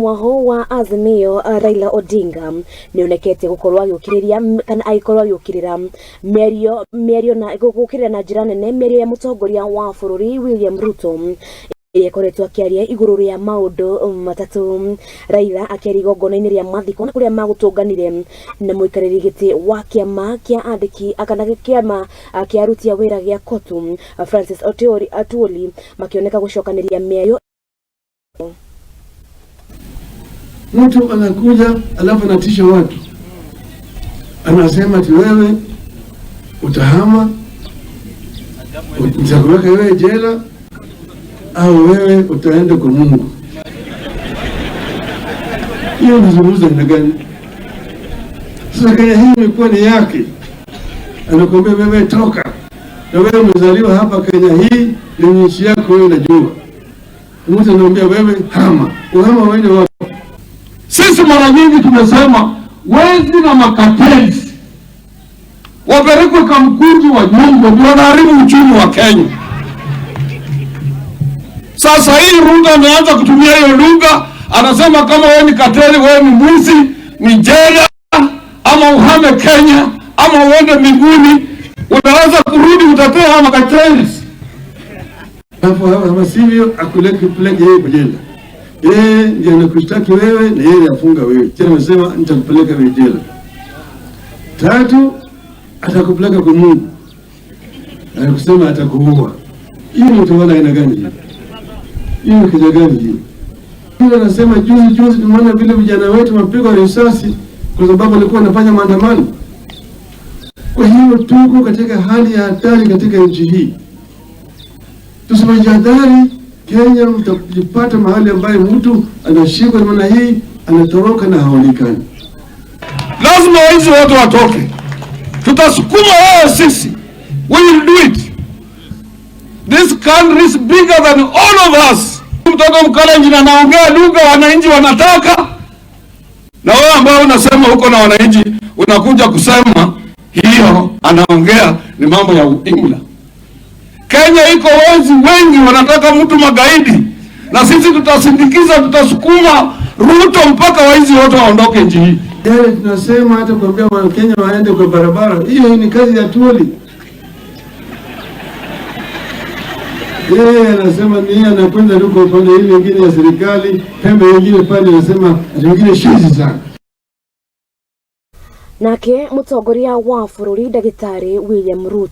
waho wa Azimio Raila Odinga nionekete gukorwa yukiriria kana aikorwa yukirira merio na gukirira na njira nene merio ya mutongoria wa bururi William Ruto ikoretwo akiaria iguru ria maundu matatu. Raila akiaria igongona-ini ria mathiko na kuria magutunganire na muikariri giti wa kiama kia andiki akana kiama kia aruti a wira gia Kotu Francis Atwoli makioneka gucokaniria merio. Mtu anakuja alafu anatisha watu, anasema ati wewe utahama, nitakuweka wewe jela au wewe utaenda kwa Mungu. Hiyo nizungumza na gani? Sasa Kenya hii imekuwa ni yake, anakuambia wewe toka, na wewe umezaliwa hapa Kenya hii ni nchi yako, wewe unajua. Mtu anaambia wewe hama, uhama waende wapi? Sisi mara nyingi tumesema wezi na makateli wapelekwe Kamkunji wa Nyongo, ndio wanaharibu uchumi wa Kenya. Sasa hii Ruto ameanza kutumia hiyo lugha, anasema kama wewe ni kateli, wewe ni mwizi, ni jela, ama uhame Kenya, ama uende mbinguni, unaweza kurudi utatea ama makateli. Kama sivyo akupeleke yeye kwa jela. Yeye ndiye anakushtaki wewe na yeye afunga wewe. Tena anasema nitakupeleka wewe jela. Tatu, atakupeleka kwa Mungu. Anakusema atakuua. Hiyo ni utawala aina gani? Hiyo ni kitu gani hiyo? Yule anasema juzi tumeona vile vijana wetu wapigwa risasi kwa sababu walikuwa wanafanya maandamano. Kwa hiyo tuko katika hali ya hatari katika nchi hii. Tusipojihadhari, Kenya mtajipata mahali ambaye mtu anashikwa namna hii, anatoroka na haonekani. Lazima hizo watu watoke. Tutasukuma wao sisi. We will do it. This country is bigger than all of us. Mtoto Mkalenjin anaongea lugha wananchi wanataka, na wewe ambao unasema huko na wananchi unakuja kusema hiyo anaongea ni mambo ya uimla. Kenya iko wezi wengi wanataka mtu magaidi, na sisi tutasindikiza, tutasukuma Ruto mpaka waizi wote waondoke nchi hii. Yale tunasema hata kuambia wa Kenya waende kwa barabara, hiyo ni kazi ya Atwoli. Yeye anasema ni anakwenda huko upande ile nyingine ya serikali, pembe nyingine pale anasema nyingine shizi sana. Nake mutongoria wa bururi Daktari William Ruto